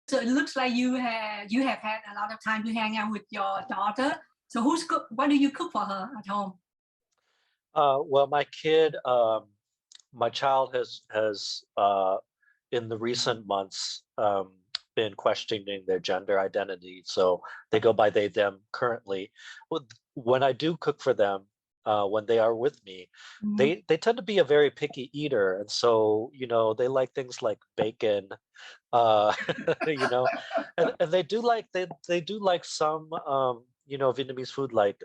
So it looks like you have had a lot of time to hang out with your daughter. So what do you cook for her at home? Well, my child has in the recent months been questioning their gender identity, so they go by they them currently. When I do cook for them, when they are with me, Mhm. they tend to be a very picky eater, and so they like things like bacon, uh, you know, and they do like some Vietnamese food like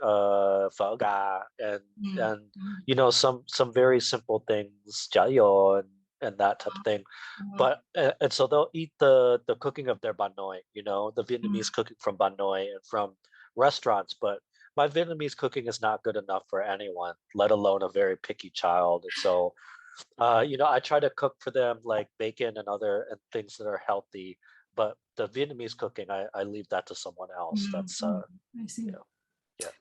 phở gà Mm, and mm, some very simple things, chả giò and that type of thing. mm, But and so they'll eat the cooking of their ban noi, the mm. Vietnamese cooking from ban noi and from restaurants. But my Vietnamese cooking is not good enough for anyone, let alone a very picky child. And so, I try to cook for them like bacon and things that are healthy. But the Vietnamese cooking, I leave that to someone else. Mm, That's mm. I see. yeah.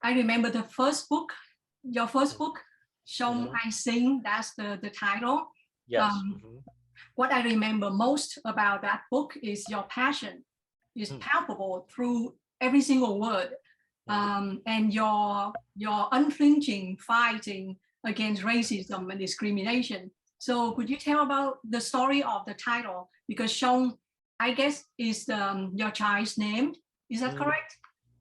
I remember your first Mhm, book, Sông mhm. I Sing, that's the title. Yes. Um, what I remember most about that book is your passion is Mm, palpable through every single word, mhm. and your unflinching fighting against racism and discrimination. So could you tell about the story of the title? Because Song, I guess, is your child's name. Is that Mm, correct?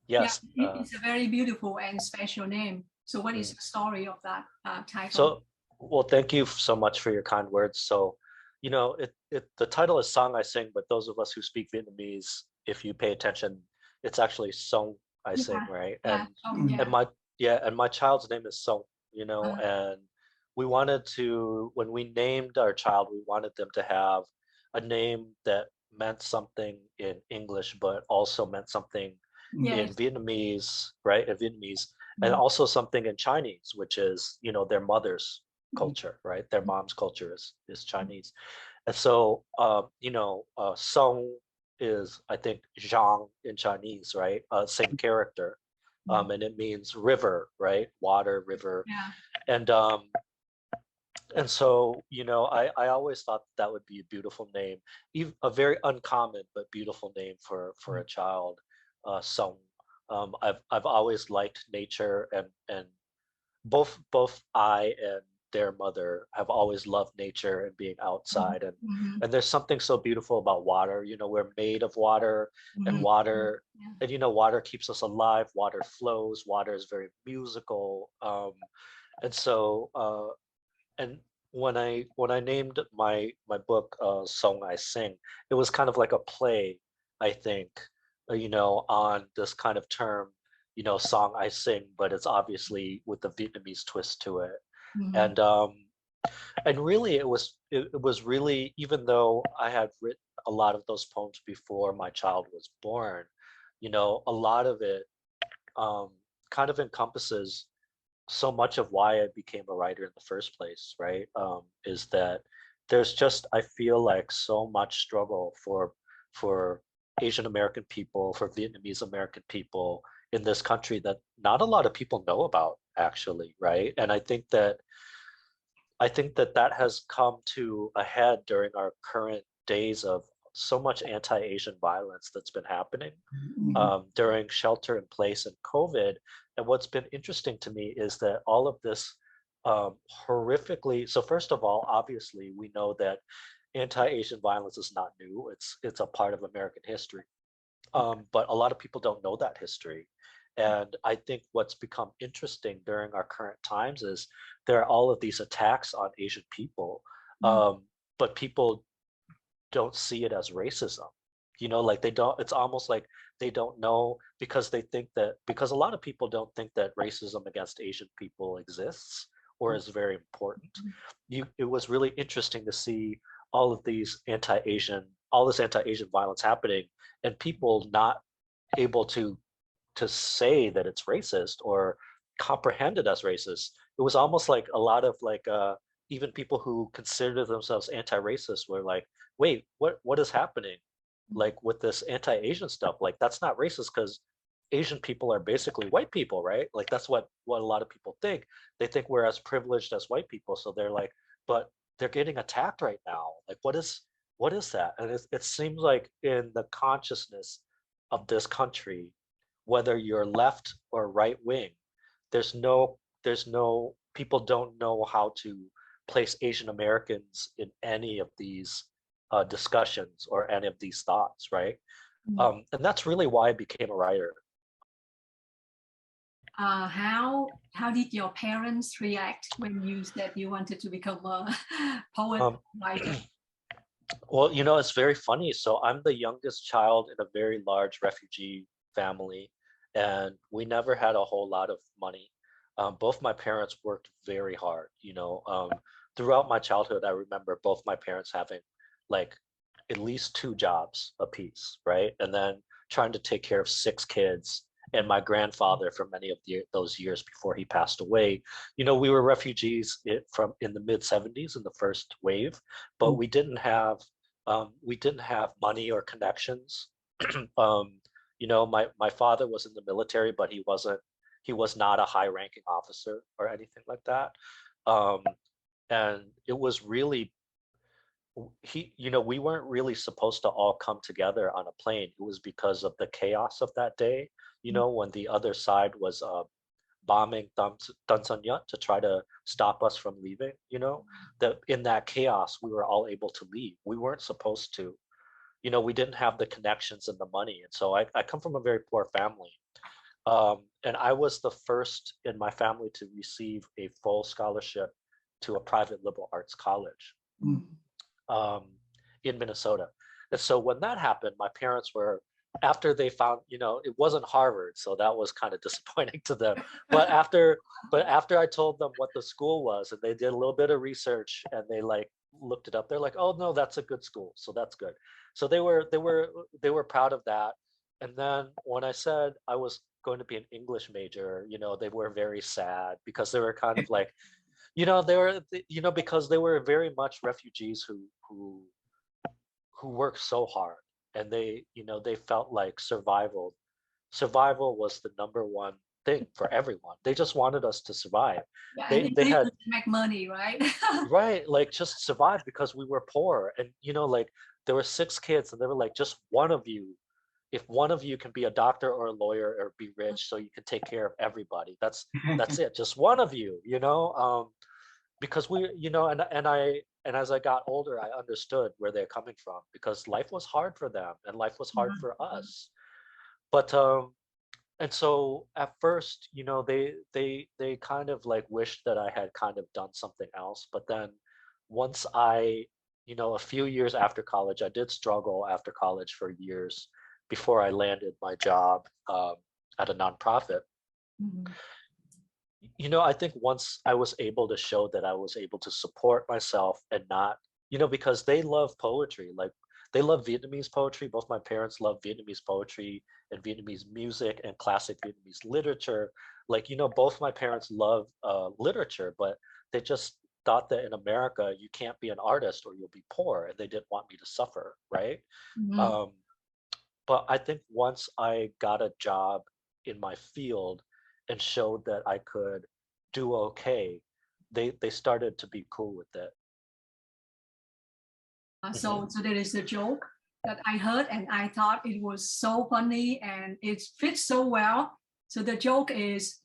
Yeah, yes. it's a very beautiful and special name. So what is Mm. the story of that title? So, well, thank you so much for your kind words. So, the title is Song I Sing, but those of us who speak Vietnamese, if you pay attention, it's actually Song I Sing, Yeah, right? yeah, And yeah. my yeah, and my child's name is Song, Uh, and we wanted to when we named our child, we wanted them to have a name that meant something in English, but also meant something in yes. Vietnamese, right? In Vietnamese, and Mm, also something in Chinese, which is, their mother's mm, culture, right? Their mom's culture is Chinese. And so, song is, I think, zhang in Chinese, right? Same character. mm. And it means river, right? Water, river. Yeah. And and so, I always thought that would be a beautiful name, even a very uncommon but beautiful name for a child. Song. I've always liked nature, and both I and their mother have always loved nature and being Mhm, outside, and mhm, and there's something so beautiful about water. We're made of water, and mhm, mhm. water Yeah. and water keeps us alive. Water flows. Water is very musical. And so and when I named my book Song I Sing, it was kind of like a play, I think, on this kind of term, song I sing, but it's obviously with the Vietnamese twist to it. Mhm, And um and really it was really, even though I had written a lot of those poems before my child was born, a lot of it um kind of encompasses so much of why I became a writer in the first place, right? Is that there's just, I feel like, so much struggle for Asian American people, for Vietnamese American people in this country that not a lot of people know about, actually, right? And I think that that has come to a head during our current days of so much anti-Asian violence that's been happening mhm, during shelter in place and COVID. And what's been interesting to me is that all of this horrifically. So first of all, obviously, we know that anti-Asian violence is not new. It's a part of American history. But a lot of people don't know that history. And I think what's become interesting during our current times is there are all of these attacks on Asian people, mhm, um, but people don't see it as racism. Like they don't, it's almost like they don't know, because a lot of people don't think that racism against Asian people exists or is very important. It was really interesting to see all this anti-Asian violence happening, and people not able to say that it's racist or comprehend it as racist. It was almost like a lot of like even people who consider themselves anti-racist were like, wait, what is happening? Like with this anti-Asian stuff, like that's not racist because Asian people are basically white people, right? Like that's what a lot of people think. They think we're as privileged as white people, so they're like, but they're getting attacked right now. Like what is that? And it seems like in the consciousness of this country, whether you're left or right wing, there's no people don't know how to place Asian Americans in any of these discussions or any of these thoughts, right? And that's really why I became a writer. How did your parents react when you said you wanted to become a poet writer? Well, you know, it's very funny. So I'm the youngest child in a very large refugee family, and we never had a whole lot of money. Both my parents worked very hard. Throughout my childhood, I remember both my parents having like at least two jobs apiece, right? And then trying to take care of six kids. And my grandfather, for many of those years before he passed away, you know, we were refugees from in the mid '70s in the first wave, but we didn't have money or connections. You know, my father was in the military, but he was not a high-ranking officer or anything like that. Um, and it was really you know, we weren't really supposed to all come together on a plane. It was because of the chaos of that day, you know, when the other side was bombing Tanzania to try to stop us from leaving, you know, that in that chaos, we were all able to leave. We weren't supposed to, you know, we didn't have the connections and the money. And so I come from a very poor family. And I was the first in my family to receive a full scholarship to a private liberal arts college. In Minnesota. And so when that happened, my parents were, after they found, you know, it wasn't Harvard, so that was kind of disappointing to them. But after I told them what the school was, and they did a little bit of research and they like looked it up, they're like, oh no, that's a good school, so that's good. So they were proud of that. And then when I said I was going to be an English major, you know, they were very sad because they were kind of like, you know, you know, because they were very much refugees who worked so hard, and they, you know, they felt like survival was the number one thing for everyone. They just wanted us to survive. Yeah, They had to make money, right? right, like just survive because we were poor, and you know, like there were six kids, and they were like, just one of you, if one of you can be a doctor or a lawyer or be rich, so you can take care of everybody. That's it. Just one of you, you know. Because we, you know, and as I got older, I understood where they're coming from because life was hard for them and life was hard for us. But and so at first, you know, they kind of like wished that I had kind of done something else. But then once you know, a few years after college, I did struggle after college for years before I landed my job at a nonprofit. You know, I think once I was able to show that I was able to support myself and not, you know, because they love poetry, like they love Vietnamese poetry. Both my parents love Vietnamese poetry and Vietnamese music and classic Vietnamese literature. Like, you know, both my parents love literature, but they just thought that in America, you can't be an artist or you'll be poor, and they didn't want me to suffer, right? But I think once I got a job in my field and showed that I could do okay, they started to be cool with it. So there is a joke that I heard and I thought it was so funny and it fits so well. So the joke is,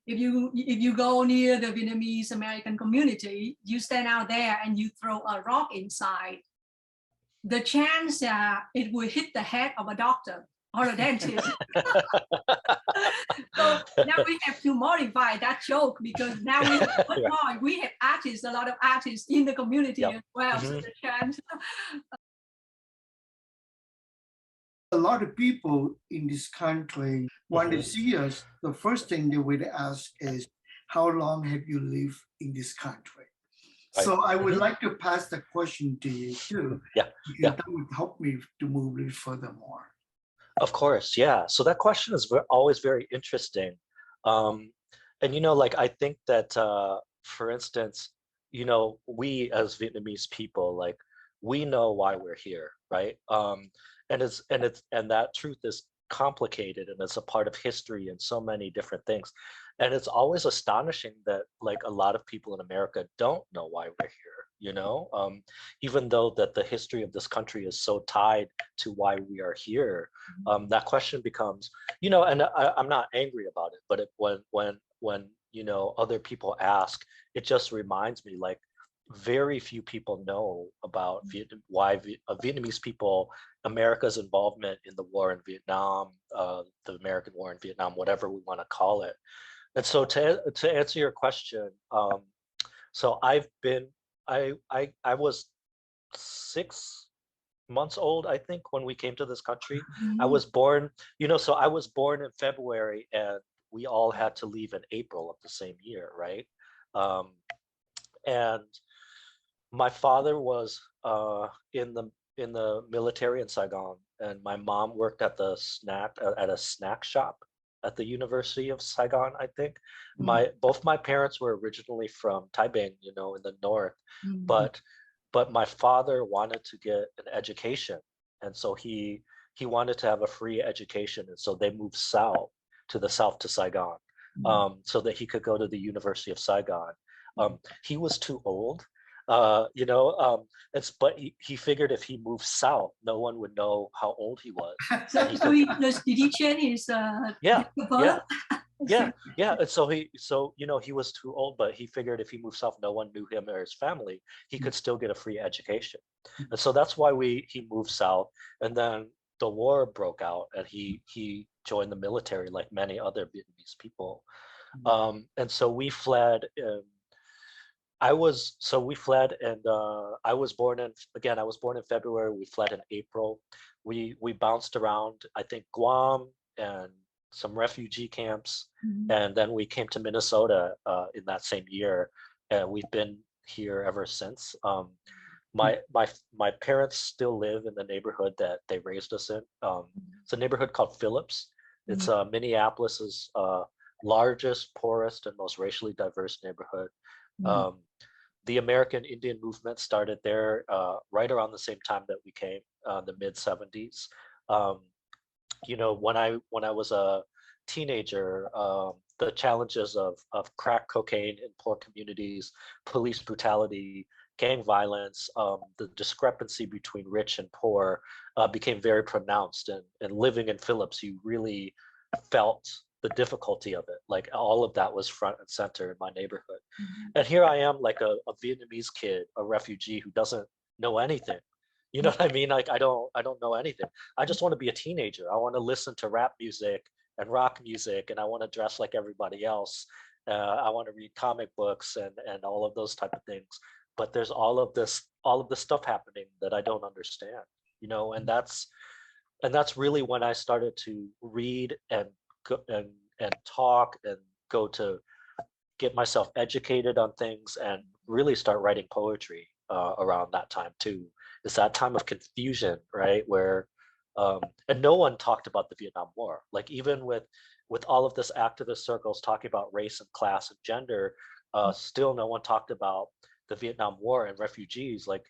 if you go near the Vietnamese American community, you stand out there and you throw a rock inside, the chance it will hit the head of a doctor or a dentist. So now we have to modify that joke because now we have one more. We have artists, a lot of artists in the community as well. So the chance. A lot of people in this country, when they see us, the first thing they would ask is, how long have you lived in this country? Right. So I would like to pass the question to you too. That would help me to move a little further more. Of course, yeah. So that question is always very interesting. And, you know, like, I think that, for instance, you know, we as Vietnamese people, like, we know why we're here, right? And that truth is complicated and it's a part of history and so many different things. And it's always astonishing that like a lot of people in America don't know why we're here, you know, even though that the history of this country is so tied to why we are here, that question becomes, you know, and I'm not angry about it, but when you know, other people ask, it just reminds me, like, very few people know about why Vietnamese people, America's involvement in the war in Vietnam, the American war in Vietnam, whatever we want to call it. And so to answer your question, so I was 6 months old, I think, when we came to this country. I was born, you know, so I was born in February, and we all had to leave in April of the same year, right? And my father was in the military in Saigon, and my mom worked at a snack shop at the University of Saigon, I think. Both my parents were originally from Taiping, you know, in the north, but my father wanted to get an education, and so he wanted to have a free education, and so they moved south to Saigon, so that he could go to the University of Saigon. He was too old, you know, but he figured if he moved south, no one would know how old he was. So did he change his yeah. yeah. And so you know, he was too old, but he figured if he moved south, no one knew him or his family. He could still get a free education, and so that's why he moved south. And then the war broke out, and he joined the military like many other Vietnamese people. And so we fled. We fled, and I was born in February. We fled in April. We bounced around, I think, Guam and some refugee camps, and then we came to Minnesota in that same year, and we've been here ever since. My parents still live in the neighborhood that they raised us in. It's a neighborhood called Phillips. It's Minneapolis's largest, poorest, and most racially diverse neighborhood. The American Indian movement started there right around the same time that we came, the mid 70s. You know, when I was a teenager, the challenges of crack cocaine in poor communities, police brutality, gang violence, the discrepancy between rich and poor became very pronounced. And living in Phillips, you really felt the difficulty of it. Like, all of that was front and center in my neighborhood. And here I am, like a Vietnamese kid, a refugee who doesn't know anything. You know what I mean? Like, I don't know anything. I just want to be a teenager. I want to listen to rap music and rock music, and I want to dress like everybody else. I want to read comic books and all of those type of things. But there's all of this stuff happening that I don't understand, you know, and that's really when I started to read and talk and go to get myself educated on things and really start writing poetry around that time too. It's that time of confusion, right? Where and no one talked about the Vietnam War. Like, even with all of this activist circles talking about race and class and gender, still no one talked about the Vietnam War and refugees. Like,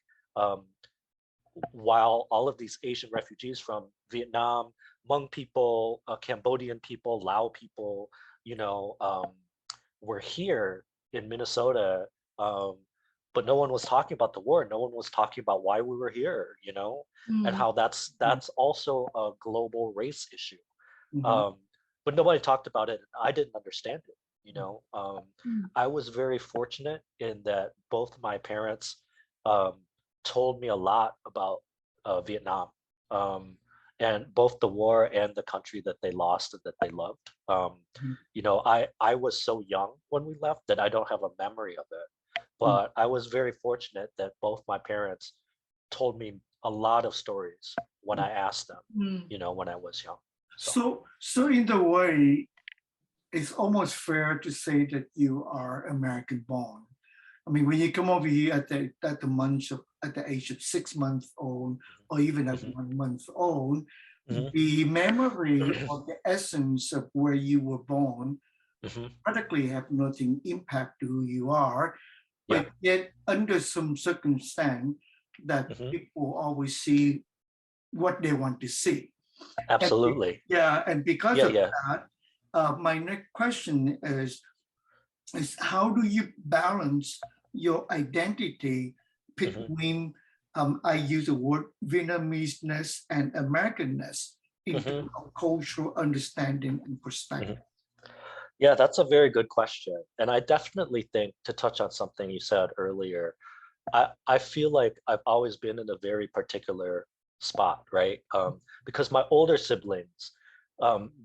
while all of these Asian refugees from Vietnam, Hmong people, Cambodian people, Lao people, you know, were here in Minnesota, but no one was talking about the war. No one was talking about why we were here, you know, and how that's also a global race issue. But nobody talked about it, and I didn't understand it, you know. I was very fortunate in that both my parents told me a lot about Vietnam, and both the war and the country that they lost and that they loved. You know, I was so young when we left that I don't have a memory of it, but I was very fortunate that both my parents told me a lot of stories when I asked them, you know, when I was young. So in the way, it's almost fair to say that you are American born. I mean, when you come over here at the age of 6 months old, or even at 1 month old, the memory or the essence of where you were born practically have nothing impact to who you are. But yet, under some circumstance, that people always see what they want to see. Absolutely. And because of that, my next question is how do you balance your identity between, I use the word Vietnamese-ness and Americanness in terms of cultural understanding and perspective? Yeah, that's a very good question. And I definitely think, to touch on something you said earlier, I feel like I've always been in a very particular spot, right? Because my older siblings,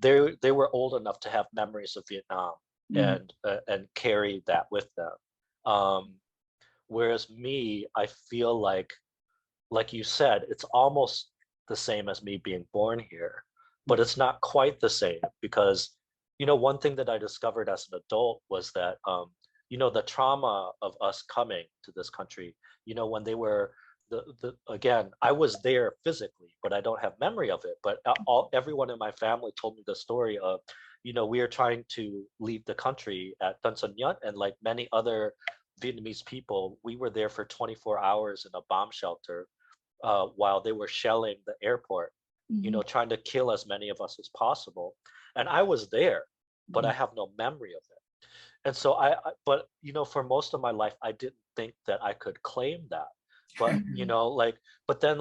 they were old enough to have memories of Vietnam and carry that with them. Whereas me, I feel like you said, it's almost the same as me being born here, but it's not quite the same because, one thing that I discovered as an adult was that, the trauma of us coming to this country, when they were, again, I was there physically, but I don't have memory of it. But everyone in my family told me the story of, we are trying to leave the country at Tan Son Nhut, and like many other Vietnamese people, we were there for 24 hours in a bomb shelter while they were shelling the airport, trying to kill as many of us as possible. And I was there, but I have no memory of it. And so but for most of my life, I didn't think that I could claim that. But, but then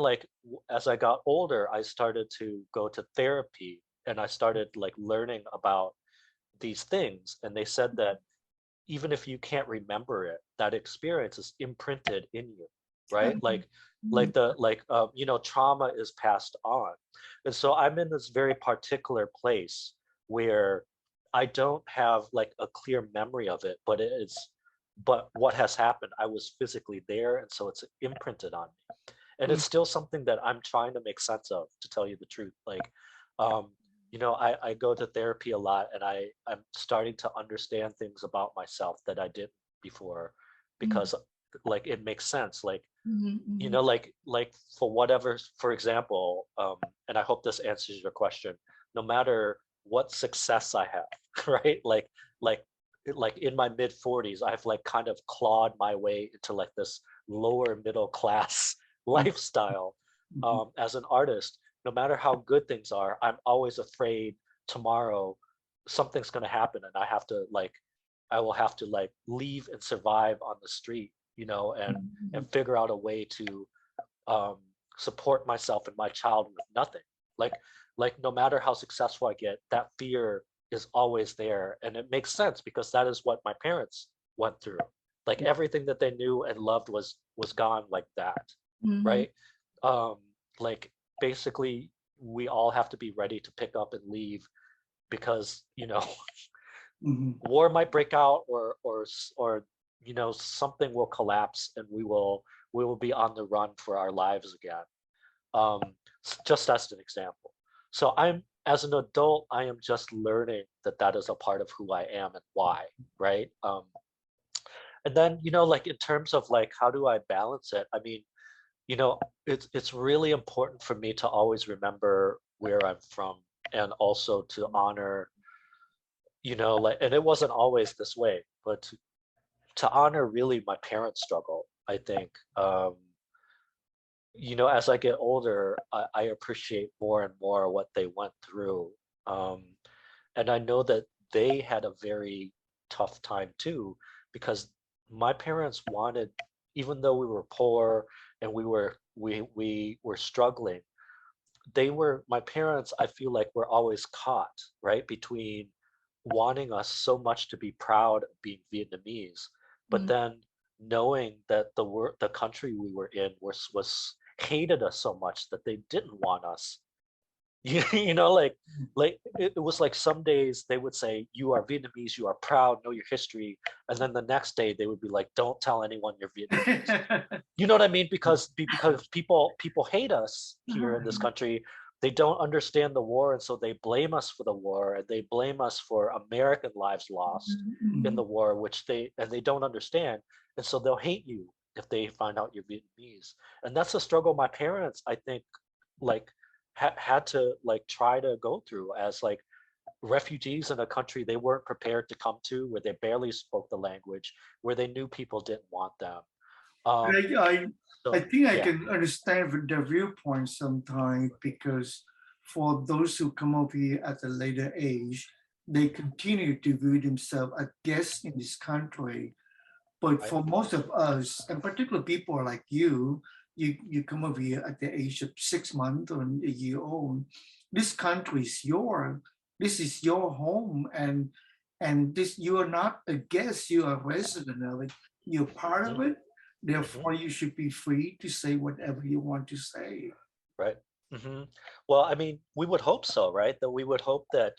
as I got older, I started to go to therapy and I started learning about these things. And they said that even if you can't remember it, that experience is imprinted in you, right? Trauma is passed on. And so I'm in this very particular place where I don't have a clear memory of it, but what has happened, I was physically there, and so it's imprinted on me. And it's still something that I'm trying to make sense of, to tell you the truth. I go to therapy a lot, and I'm starting to understand things about myself that I didn't before, because it makes sense. For whatever, for example, and I hope this answers your question, no matter what success I have, right? In my mid 40s, I've kind of clawed my way into this lower middle class lifestyle as an artist. No matter how good things are, I'm always afraid tomorrow something's going to happen and I will have to leave and survive on the street, and figure out a way to support myself and my child with nothing. No matter how successful I get, that fear is always there. And it makes sense because that is what my parents went through. Everything that they knew and loved was gone like that. Right? Basically we all have to be ready to pick up and leave because, war might break out or something will collapse and we will be on the run for our lives again. Just as an example. So as an adult, I am just learning that is a part of who I am and why, right? And then, in terms of how do I balance it? I mean, it's really important for me to always remember where I'm from and also to honor, and it wasn't always this way, but to honor really my parents' struggle, I think. As I get older, I appreciate more and more what they went through. And I know that they had a very tough time too, because my parents wanted, even though we were poor and we were struggling, my parents, I feel were always caught, right, between wanting us so much to be proud of being Vietnamese, but then knowing that the country we were in was hated us so much that they didn't want us. It was some days they would say, you are Vietnamese, you are proud, know your history, and then the next day they would be like, don't tell anyone you're Vietnamese. You know what I mean? Because people hate us here in this country. They don't understand the war, and so they blame us for the war, and they blame us for American lives lost in the war, which they don't understand, and so they'll hate you if they find out you're Vietnamese. And that's a struggle my parents, I think, had to try to go through as refugees in a country they weren't prepared to come to, where they barely spoke the language, where they knew people didn't want them. I think I can understand the viewpoint sometimes, because for those who come over here at a later age, they continue to view themselves as guests in this country But for most of us, and particularly people like you come over here at the age of 6 months or a year old. This country is this is your home, and this, you are not a guest, you are a resident of it. You're part of it. Therefore, you should be free to say whatever you want to say. Right. Well, I mean, we would hope so, right? That we would hope that,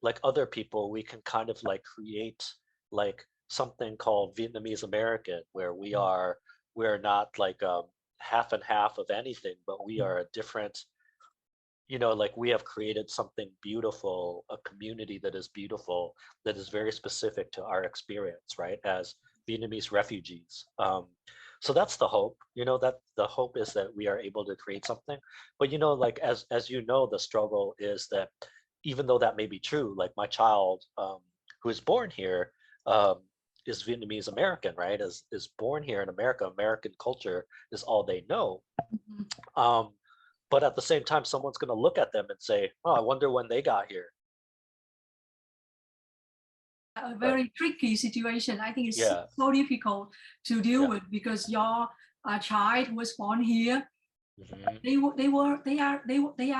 like other people, we can kind of like create like something called Vietnamese American, where we're not like half and half of anything, but we are a different, you know, like we have created something beautiful, a community that is beautiful, that is very specific to our experience, right? As Vietnamese refugees. So that's the hope, you know, that the hope is that we are able to create something. But, you know, like, as you know, the struggle is that even though that may be true, like my child who is born here is Vietnamese American, right? Is born here in America. American culture is all they know. But at the same time, someone's going to look at them and say, oh, I wonder when they got here. A very tricky situation. I think it's Yeah. so difficult to deal with, because your child was born here. They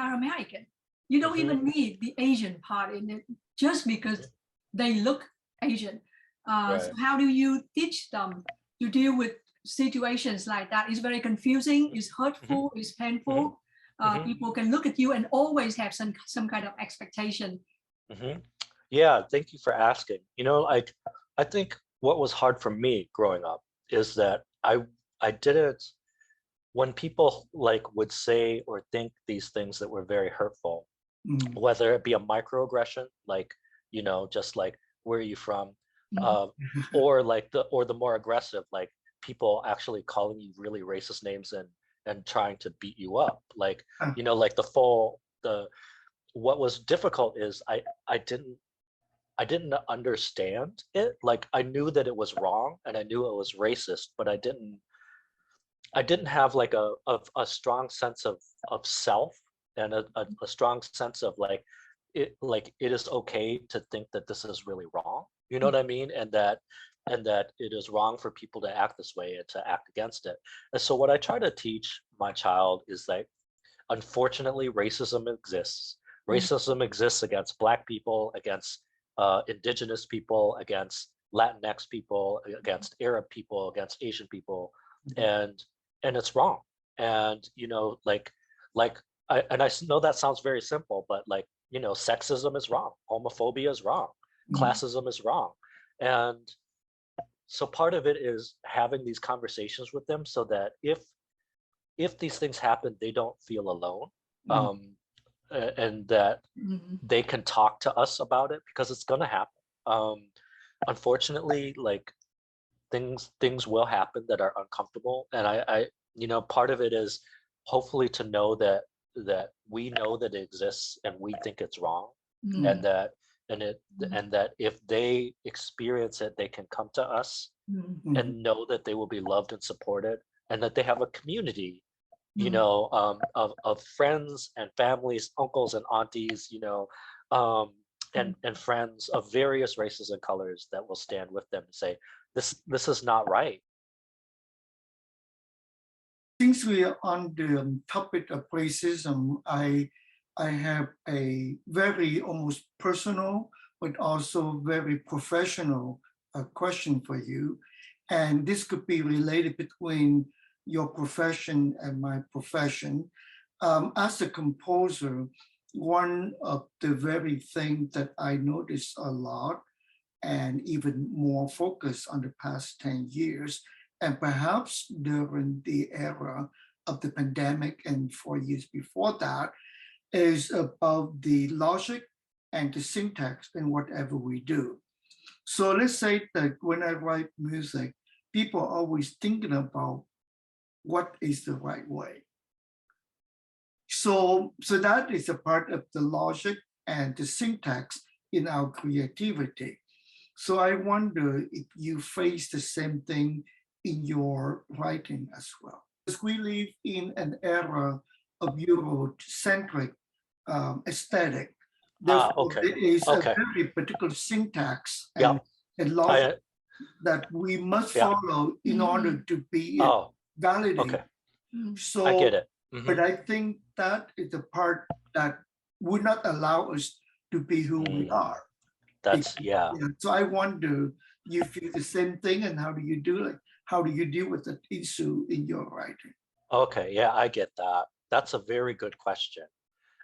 are American. You don't even need the Asian part in it, just because they look Asian. So how do you teach them to deal with situations like that? It's very confusing, it's hurtful, it's painful. People can look at you and always have some kind of expectation. Yeah, thank you for asking. You know, I think what was hard for me growing up is that I didn't, when people like would say or think these things that were very hurtful, whether it be a microaggression, like, you know, just like, where are you from? Or like the more aggressive, like people actually calling you really racist names and trying to beat you up. Like, you know, like what was difficult is I didn't understand it. Like, I knew that it was wrong and I knew it was racist, but I didn't have like a strong sense of self and a strong sense of like it is okay to think that this is really wrong. You know what I mean? And that it is wrong for people to act this way and to act against it. And so what I try to teach my child is that, unfortunately, racism exists. Racism exists against Black people, against indigenous people, against Latinx people, against Arab people, against Asian people, and it's wrong. And, you know, like I know that sounds very simple, but like, you know, sexism is wrong, homophobia is wrong, classism is wrong. And so part of it is having these conversations with them so that if these things happen, they don't feel alone. And that they can talk to us about it, because it's going to happen. Unfortunately, like things will happen that are uncomfortable, and I you know, part of it is hopefully to know that we know that it exists and we think it's wrong, and that if they experience it, they can come to us and know that they will be loved and supported, and that they have a community, you know, of friends and families, uncles and aunties, you know, and friends of various races and colors that will stand with them and say, this is not right. Since we are on the topic of racism, I have a very almost personal, but also very professional question for you. And this could be related between your profession and my profession. As a composer, one of the very things that I notice a lot, and even more focused on the past 10 years, and perhaps during the era of the pandemic and 4 years before that, is about the logic and the syntax in whatever we do. So let's say that when I write music, people are always thinking about what is the right way. So that is a part of the logic and the syntax in our creativity. So I wonder if you face the same thing in your writing as well. Because we live in an era of Euro-centric aesthetic. Therefore, there is a very particular syntax and logic that we must Yeah. follow in order to be Oh, validated. okay. So, I get it. but I think that is the part that would not allow us to be who we are. That's, yeah. So I wonder, you feel the same thing, and how do you do it? How do you deal with the issue in your writing? Okay, yeah, I get that. That's a very good question.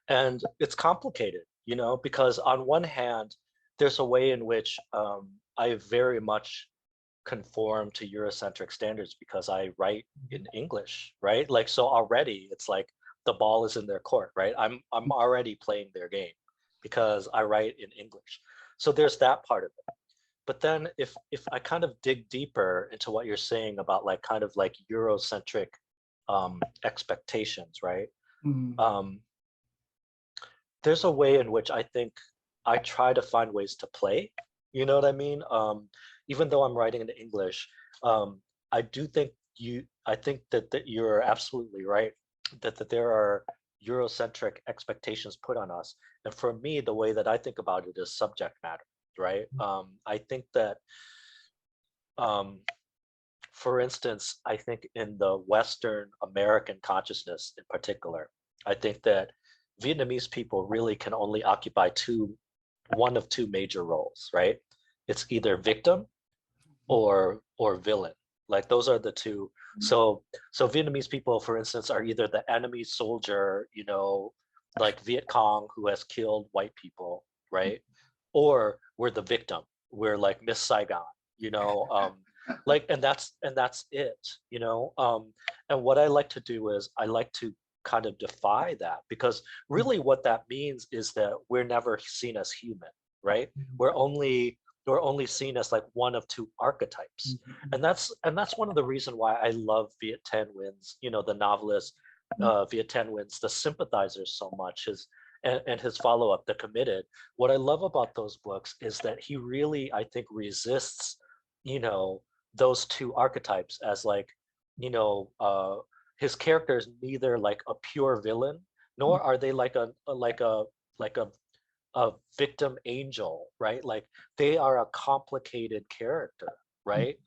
And it's complicated, you know, because on one hand, there's a way in which I very much conform to Eurocentric standards because I write in English, right? Like, so already it's like the ball is in their court, right? I'm already playing their game because I write in English. So there's that part of it. But then if I kind of dig deeper into what you're saying about like kind of like Eurocentric expectations, right? There's a way in which I think I try to find ways to play, you know what I mean? Even though I'm writing in English, I do think I think that you're absolutely right, that there are Eurocentric expectations put on us. And for me, the way that I think about it is subject matter, right? I think that, for instance, I think in the Western American consciousness in particular, I think that Vietnamese people really can only occupy one of two major roles, right? It's either victim or villain. Like those are the two. So Vietnamese people, for instance, are either the enemy soldier, you know, like Viet Cong who has killed white people, right? Or we're the victim. We're like Miss Saigon, you know, like, and that's it, you know. And what I like to do is I like to kind of defy that, because really what that means is that we're never seen as human, right? We're only seen as like one of two archetypes. And that's one of the reasons why I love Viet Thanh Nguyen's, you know, the novelist Viet Thanh Nguyen's The Sympathizers so much, and his follow-up, The Committed. What I love about those books is that he really, I think, resists, you know, those two archetypes as like, you know, his character is neither like a pure villain, nor are they like a victim angel, right? Like they are a complicated character, right?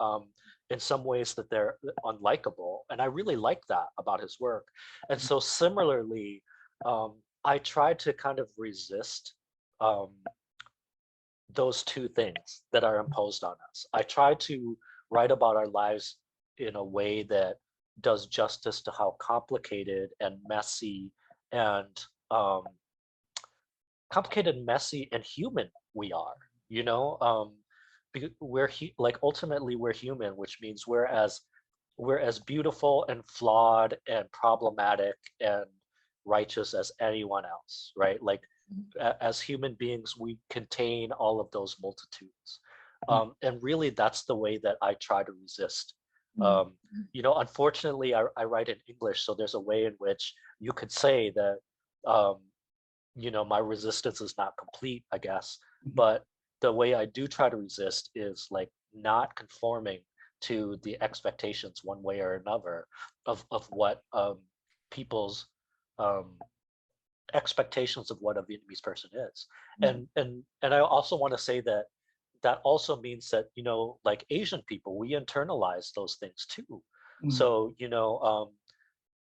In some ways that they're unlikable. And I really like that about his work. And so similarly, I try to kind of resist those two things that are imposed on us. I try to write about our lives in a way that does justice to how complicated and messy and messy and human we are, you know. Like ultimately we're human, which means we're as beautiful and flawed and problematic and righteous as anyone else, right? Like as human beings, we contain all of those multitudes. And really that's the way that I try to resist. You know, unfortunately, I write in English, so there's a way in which you could say that, you know, my resistance is not complete, I guess. But the way I do try to resist is like not conforming to the expectations one way or another of what people's expectations of what a Vietnamese person is. And I also want to say that also means that, you know, like Asian people, we internalize those things too. So, you know,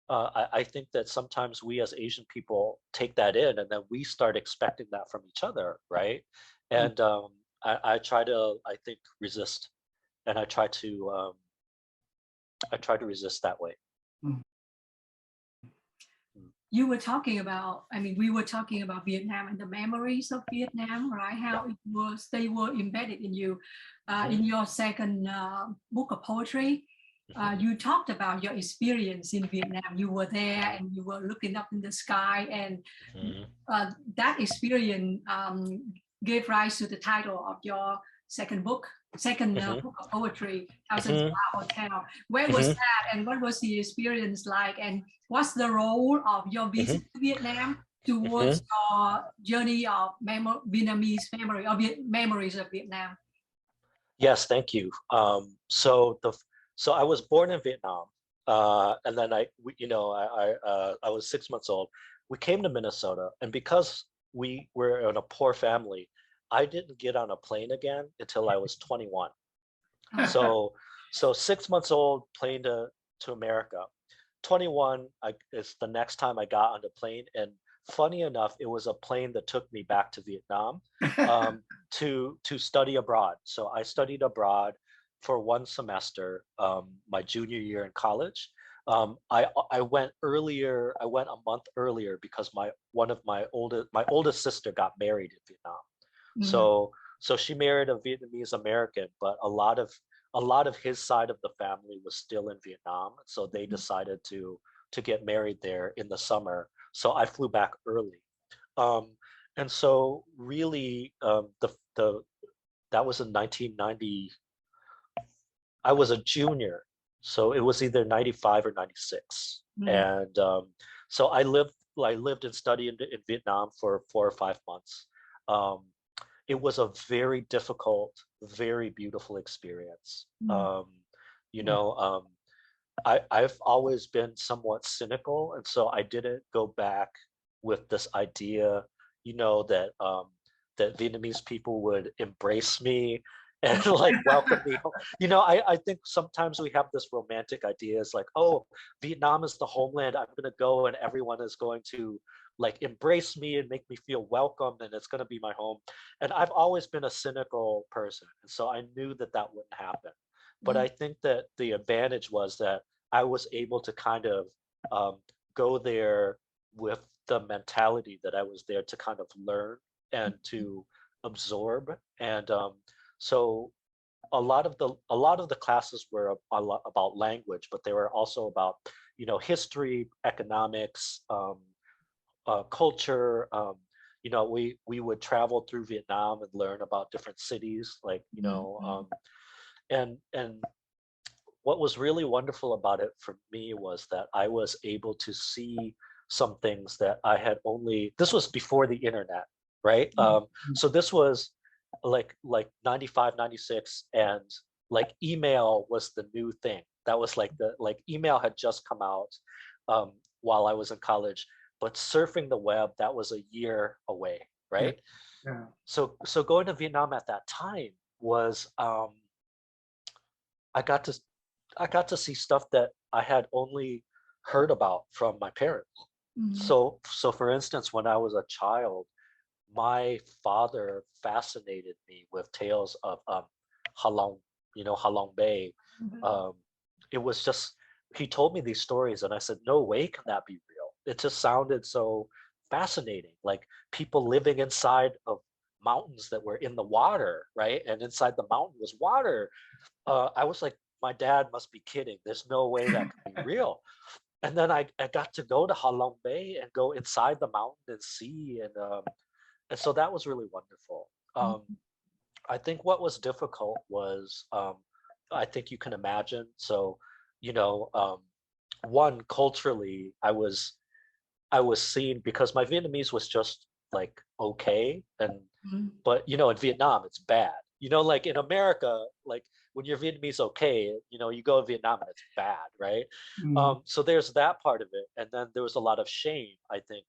I think that sometimes we as Asian people take that in, and then we start expecting that from each other, right? And I try to, I think, resist, and I try to resist that way. You were talking about, I mean, we were talking about Vietnam and the memories of Vietnam, right? How they were embedded in you. In your second book of poetry, you talked about your experience in Vietnam. You were there and you were looking up in the sky, and that experience gave rise to the title of your second book of poetry, Thousands of Our Hotel. Where was that, and what was the experience like, and what's the role of your visit to Vietnam towards your journey of Vietnamese memory, or memories of Vietnam? Yes, thank you. So I was born in Vietnam, and then I was 6 months old. We came to Minnesota, and because we were in a poor family, I didn't get on a plane again until I was 21. So 6 months old, plane to America. 21 is the next time I got on the plane, and funny enough, it was a plane that took me back to Vietnam to study abroad. So I studied abroad for 1 semester, my junior year in college. I went earlier. I went a month earlier because my oldest sister got married in Vietnam. So she married a Vietnamese American, but a lot of his side of the family was still in Vietnam. So they decided to get married there in the summer. So I flew back early. And so really that was in 1990. I was a junior, so it was either 95 or 96. And so I lived and studied in Vietnam for 4 or 5 months. It was a very difficult, very beautiful experience. I've always been somewhat cynical, and so I didn't go back with this idea, that that Vietnamese people would embrace me and like welcome me home. I think sometimes we have this romantic idea. It's like, oh, Vietnam is the homeland. I'm gonna go and everyone is going to like embrace me and make me feel welcome, and it's gonna be my home. And I've always been a cynical person, and so I knew that that wouldn't happen. But I think that the advantage was that I was able to kind of go there with the mentality that I was there to kind of learn and to absorb. And so a lot of the classes were a lot about language, but they were also about history, economics, culture. We would travel through Vietnam and learn about different cities, like and what was really wonderful about it for me was that I was able to see some things that I had this was before the internet, right? So this was like 95, 96, and like email was the new thing. That was like email had just come out while I was in college, but surfing the web, that was a year away, right? Yeah. So going to Vietnam at that time was I got to see stuff that I had only heard about from my parents. So for instance, when I was a child, my father fascinated me with tales of Halong, Halong Bay. It was just, he told me these stories and I said, no way can that be real. It just sounded so fascinating, like people living inside of mountains that were in the water, right? And inside the mountain was water. I was like, my dad must be kidding. There's no way that could be real. And then I got to go to Halong Bay and go inside the mountain and see, and so that was really wonderful. I think what was difficult was, I think you can imagine. So, one, culturally, I was seen, because my Vietnamese was just like okay, but in Vietnam it's bad. Like in America, like when you're Vietnamese okay, you go to Vietnam and it's bad, right? So there's that part of it, and then there was a lot of shame, I think,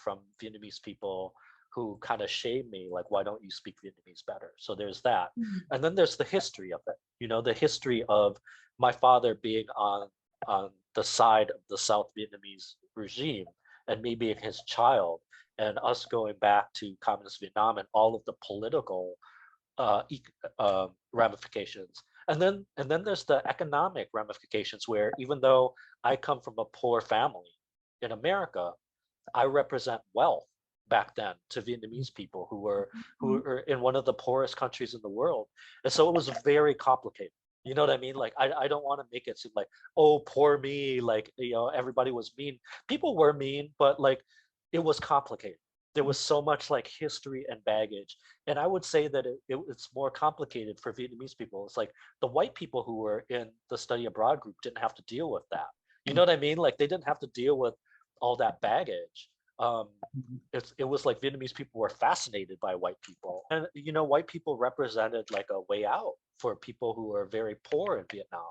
from Vietnamese people who kind of shamed me, like, why don't you speak Vietnamese better? So there's that, and then there's the history of it. The history of my father being on the side of the South Vietnamese regime, and me being his child, and us going back to communist Vietnam and all of the political ramifications, and then there's the economic ramifications, where even though I come from a poor family in America, I represent wealth back then to Vietnamese people who were in one of the poorest countries in the world, and so it was very complicated. You know what I mean? Like, I don't want to make it seem like, oh, poor me, like, everybody was mean. People were mean, but like, it was complicated. There was so much like history and baggage. And I would say that it's more complicated for Vietnamese people. It's like the white people who were in the study abroad group didn't have to deal with that. You know what I mean? Like, they didn't have to deal with all that baggage. It was like Vietnamese people were fascinated by white people. And, white people represented like a way out for people who were very poor in Vietnam.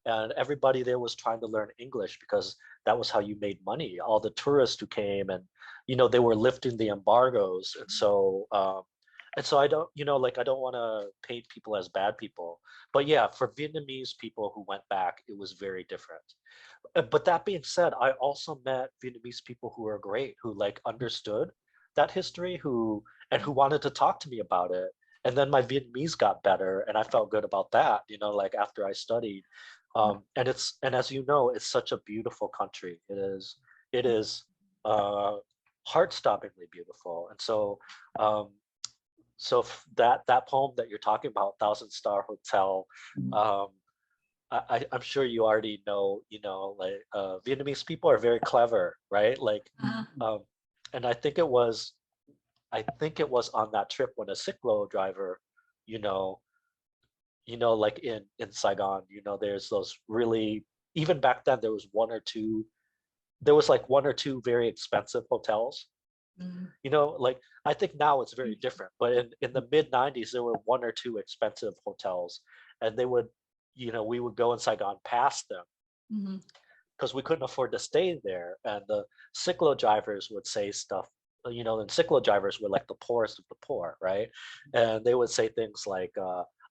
And everybody there was trying to learn English because that was how you made money. All the tourists who came, and they were lifting the embargoes, and so and so I don't, you know, like I don't want to paint people as bad people, but yeah, for Vietnamese people who went back, it was very different. But that being said, I also met Vietnamese people who are great, who like understood that history, who wanted to talk to me about it. And then my Vietnamese got better, and I felt good about that, you know, like after I studied. And as you know, it's such a beautiful country. It is uh, heart-stoppingly beautiful. And so that poem that you're talking about, Thousand Star Hotel, um, I'm sure you already know, you know, like Vietnamese people are very clever, right? Like, and I think it was on that trip when a cyclo driver, you know, like in Saigon, you know, there's those really, even back then there was like one or two very expensive hotels. You know, like I think now it's very different, but in the mid 90s, there were one or two expensive hotels, and they would, you know, we would go in Saigon past them because we couldn't afford to stay there. And the cyclo drivers would say stuff, you know, and cyclo drivers were like the poorest of the poor, right? And they would say things like,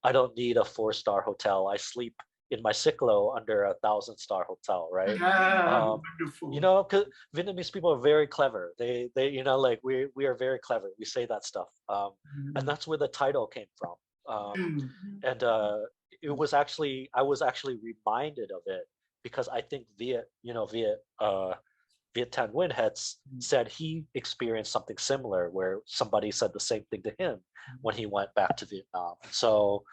I don't need a 4-star hotel. I sleep in my cyclo under a 1,000-star hotel, right? Wonderful. You know, because Vietnamese people are very clever. They, you know, like we are very clever. We say that stuff, and that's where the title came from. And it was actually, I was actually reminded of it because I think Viet Tan Nguyen had said he experienced something similar, where somebody said the same thing to him when he went back to Vietnam. So,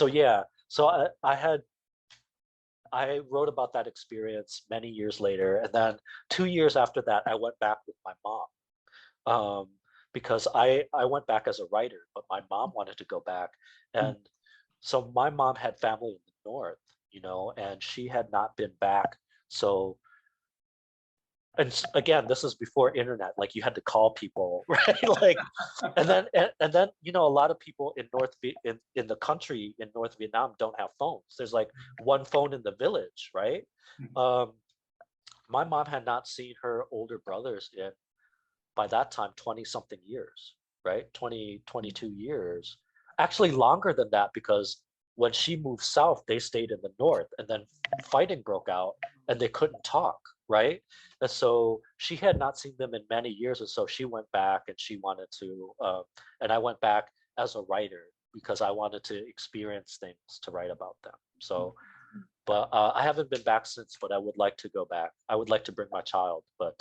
yeah. So I wrote about that experience many years later, and then 2 years after that, I went back with my mom, because I went back as a writer, but my mom wanted to go back, and so my mom had family in the north, you know, and she had not been back. So, and again, this is before internet, like you had to call people, right? Like, and then you know, a lot of people in in the country in North Vietnam don't have phones. There's like one phone in the village, right? My mom had not seen her older brothers in, by that time, 20 something years, right? 22 years, actually longer than that, because when she moved south, they stayed in the north, and then fighting broke out and they couldn't talk, right? And so she had not seen them in many years, and so she went back, and she wanted to, and I went back as a writer because I wanted to experience things to write about them. So, but I haven't been back since, but I would like to go back. I would like to bring my child, but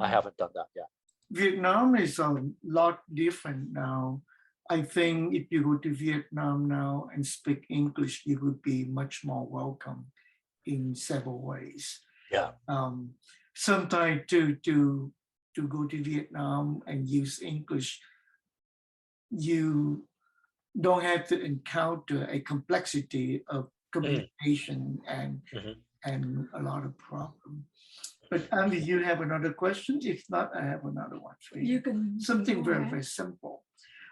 I haven't done that yet. Vietnam is a lot different now. I think if you go to Vietnam now and speak English, you would be much more welcome in several ways. Yeah. Sometimes to go to Vietnam and use English, you don't have to encounter a complexity of communication and a lot of problems. But Andy, you have another question? If not, I have another one for you. You can something very, very simple.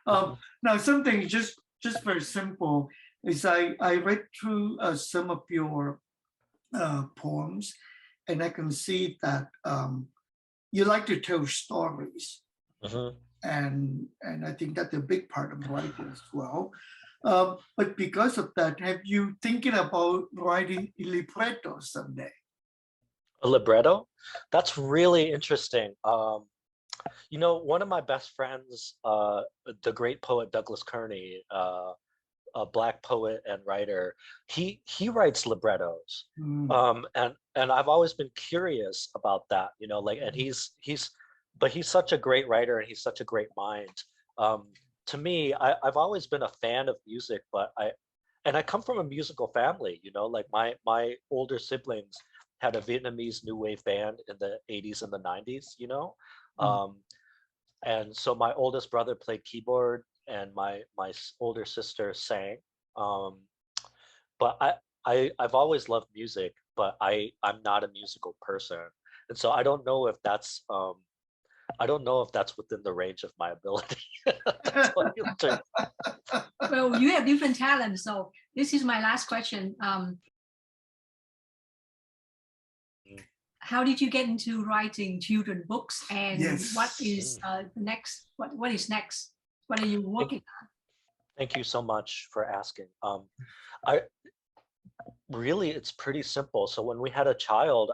Now, something just very simple is I read through some of your poems, and I can see that you like to tell stories, and I think that's a big part of writing as well. But because of that, have you thinking about writing a libretto someday? A libretto? That's really interesting. You know, one of my best friends, the great poet Douglas Kearney, a Black poet and writer, he writes librettos, and I've always been curious about that. You know, like, and he's such a great writer, and he's such a great mind. To me, I've always been a fan of music, but I come from a musical family. You know, like my older siblings had a Vietnamese new wave band in the 80s and the 90s, you know? And so my oldest brother played keyboard, and my older sister sang. But I've always loved music, but I'm not a musical person. And so I don't know if that's within the range of my ability. Well, you have different talents. So this is my last question. how did you get into writing children books, and Yes. what is the next? What is next? What are you working on? Thank you so much for asking. I really, it's pretty simple. So when we had a child,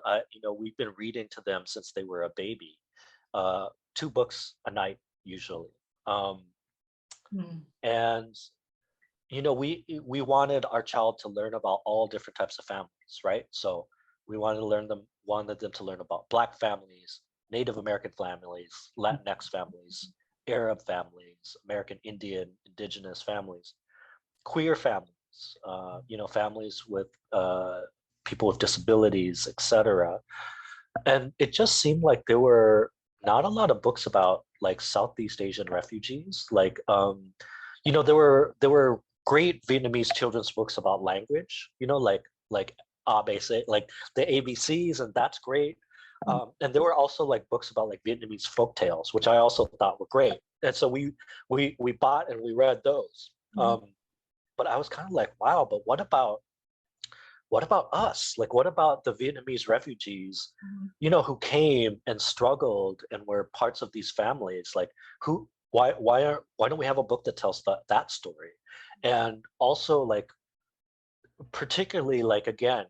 we've been reading to them since they were a baby, 2 books a night usually. And we wanted our child to learn about all different types of families, right? So we wanted them to learn about Black families, Native American families, Latinx families, Arab families, American Indian, Indigenous families, queer families, families with people with disabilities, etc. And it just seemed like there were not a lot of books about like Southeast Asian refugees. Like, there were great Vietnamese children's books about language, like ABC, like the ABCs, and that's great. And there were also like books about like Vietnamese folk tales, which I also thought were great. And so we bought and we read those. But I was kind of like, wow, but what about us? Like, what about the Vietnamese refugees, who came and struggled and were parts of these families? Like, why don't we have a book that tells that story? And also, like, particularly, like, again,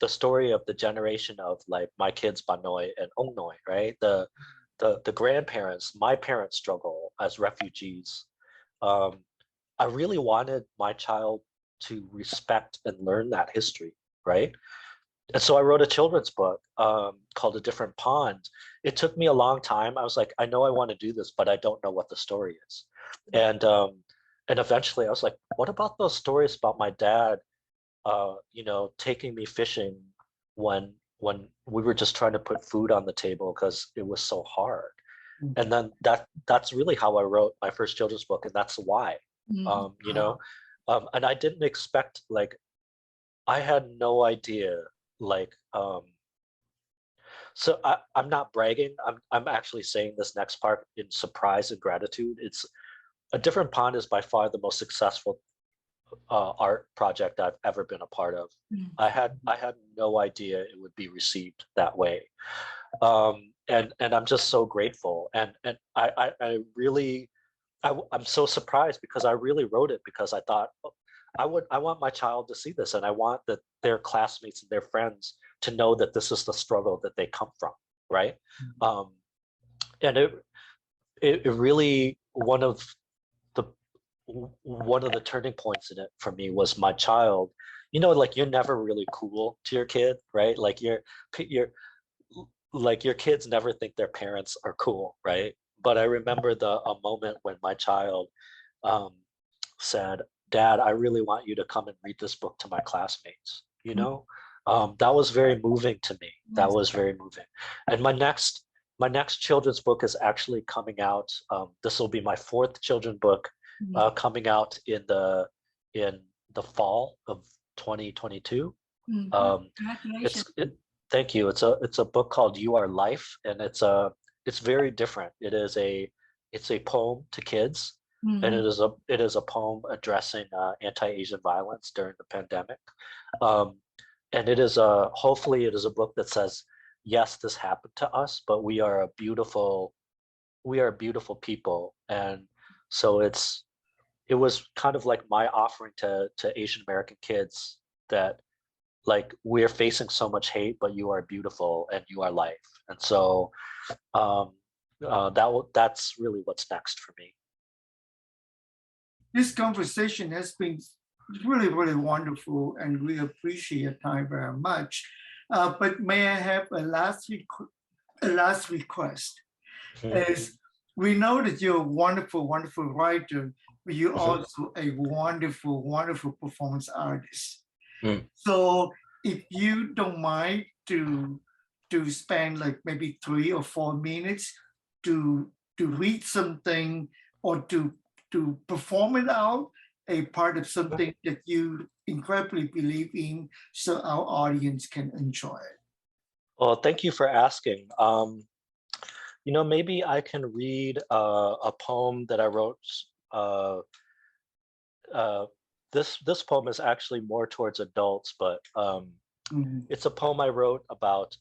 the story of the generation of like my kids Banoi and Ong Noi, right? The grandparents, my parents struggle as refugees. I really wanted my child to respect and learn that history, right? And so I wrote a children's book called A Different Pond. It took me a long time. I was like, I know I want to do this, but I don't know what the story is. And eventually I was like, what about those stories about my dad, taking me fishing when we were just trying to put food on the table because it was so hard. And then that's really how I wrote my first children's book, and that's why. And I didn't expect, like, I had no idea, like, so I'm not bragging. I'm actually saying this next part in surprise and gratitude. It's A Different Pond is by far the most successful art project I've ever been a part of. I had no idea it would be received that way. And I'm just so grateful. And I really, I'm so surprised because I really wrote it because I thought, I want my child to see this, and I want that their classmates and their friends to know that this is the struggle that they come from, right? And it really, one of the turning points in it for me was my child. Like, you're never really cool to your kid, right? Like your kids never think their parents are cool, right? But I remember a moment when my child said, "Dad, I really want you to come and read this book to my classmates." That was very moving to me. That was very moving. And my next children's book is actually coming out. This will be my 4th children's book, coming out in the fall of 2022. Thank you. It's a book called You Are Life, and it's very different. It's a poem to kids, and it is a poem addressing anti-Asian violence during the pandemic. And hopefully it is a book that says, yes, this happened to us, but we are beautiful people. And so it was kind of like my offering to Asian American kids that, like, we're facing so much hate, but you are beautiful and you are life. And so that's really what's next for me. This conversation has been really, really wonderful, and we appreciate your time very much. But may I have a last request? As we know that you're a wonderful, wonderful writer, but you're also a wonderful, wonderful performance artist. So if you don't mind to spend like maybe 3 or 4 minutes to read something or to perform it out, a part of something that you incredibly believe in, so our audience can enjoy it. Well, thank you for asking. Maybe I can read a poem that I wrote. This poem is actually more towards adults, but it's a poem I wrote about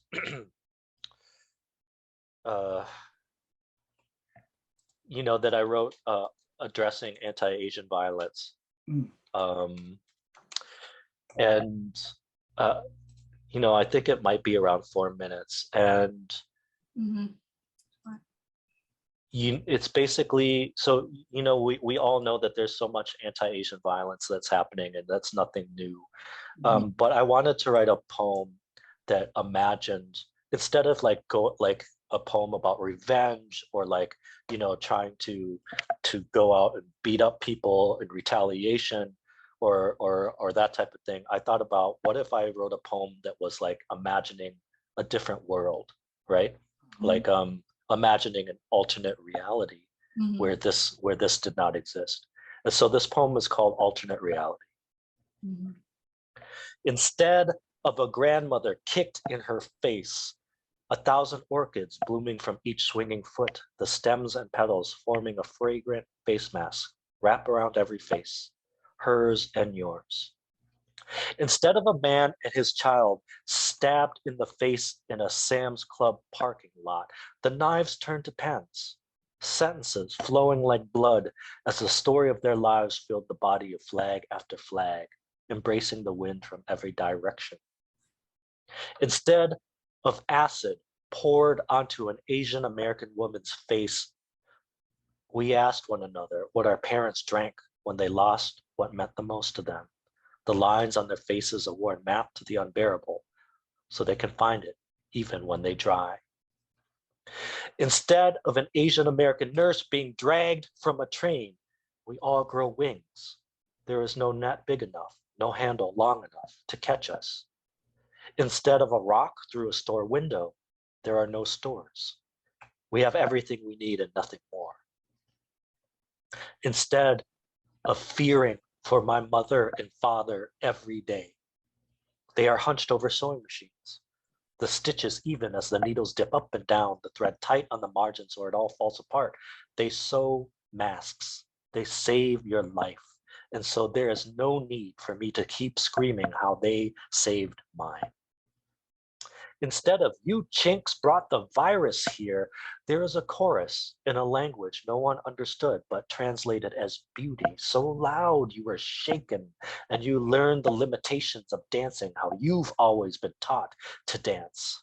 you know, that I wrote addressing anti-Asian violence. Mm. And, you know, I think it might be around 4 minutes. And it's basically, so, you know, we all know that there's so much anti-Asian violence that's happening, and that's nothing new. But I wanted to write a poem that imagined, instead of like a poem about revenge, or like, you know, trying to go out and beat up people in retaliation, or that type of thing. I thought about, what if I wrote a poem that was like imagining a different world, right? Like imagining an alternate reality where this did not exist. And so this poem is called Alternate Reality. Instead of a grandmother kicked in her face, 1,000 orchids blooming from each swinging foot, the stems and petals forming a fragrant face mask wrap around every face, hers and yours. Instead of a man and his child stabbed in the face in a Sam's Club parking lot, the knives turned to pens, sentences flowing like blood as the story of their lives filled the body of flag after flag, embracing the wind from every direction. Instead of acid poured onto an Asian American woman's face, we asked one another what our parents drank when they lost what meant the most to them. The lines on their faces a worn map to the unbearable, so they can find it even when they dry. Instead of an Asian American nurse being dragged from a train, we all grow wings. There is no net big enough, no handle long enough to catch us. Instead of a rock through a store window, there are no stores. We have everything we need and nothing more. Instead of fearing for my mother and father every day, they are hunched over sewing machines. The stitches even as the needles dip up and down, the thread tight on the margins or it all falls apart. They sew masks. They save your life. And so there is no need for me to keep screaming how they saved mine. Instead of "you chinks brought the virus here," there is a chorus in a language no one understood, but translated as beauty. So loud you were shaken, and you learned the limitations of dancing, how you've always been taught to dance.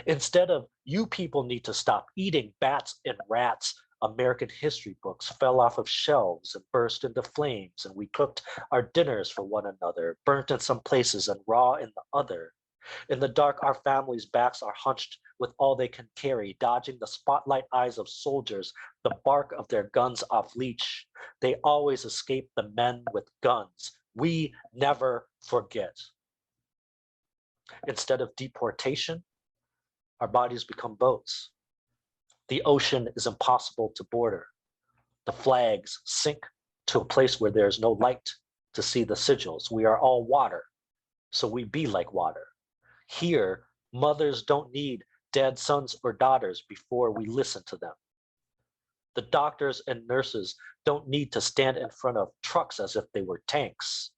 Instead of "you people need to stop eating bats and rats," American history books fell off of shelves and burst into flames, and we cooked our dinners for one another, burnt in some places and raw in the other. In the dark, our families' backs are hunched with all they can carry, dodging the spotlight eyes of soldiers, the bark of their guns off leash. They always escape the men with guns. We never forget. Instead of deportation, our bodies become boats. The ocean is impossible to border. The flags sink to a place where there is no light to see the sigils. We are all water, so we be like water. Here, mothers don't need dead sons or daughters before we listen to them. The doctors and nurses don't need to stand in front of trucks as if they were tanks.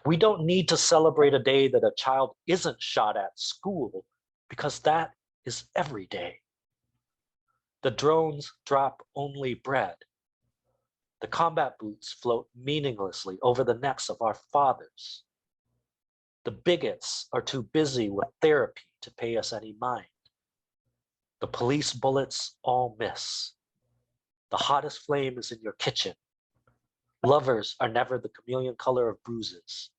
We don't need to celebrate a day that a child isn't shot at school, because that is every day. The drones drop only bread. The combat boots float meaninglessly over the necks of our fathers. The bigots are too busy with therapy to pay us any mind. The police bullets all miss. The hottest flame is in your kitchen. Lovers are never the chameleon color of bruises.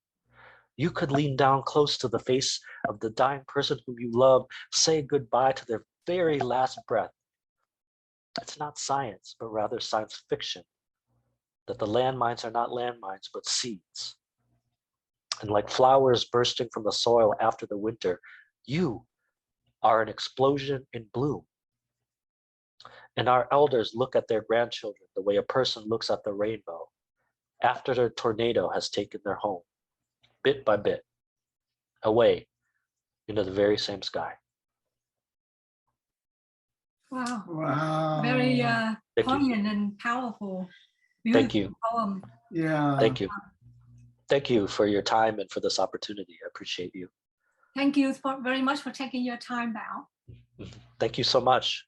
You could lean down close to the face of the dying person whom you love, say goodbye to their very last breath. It's not science, but rather science fiction, that the landmines are not landmines, but seeds. And like flowers bursting from the soil after the winter, you are an explosion in bloom. And our elders look at their grandchildren the way a person looks at the rainbow after a tornado has taken their home, bit by bit, away into the very same sky. Wow. Wow. Very Thank you. poignant and powerful. Thank you. Poem. Yeah. Thank you. Thank you for your time and for this opportunity. I appreciate you. Thank you very much for taking your time, Bảo. Thank Thank you so much.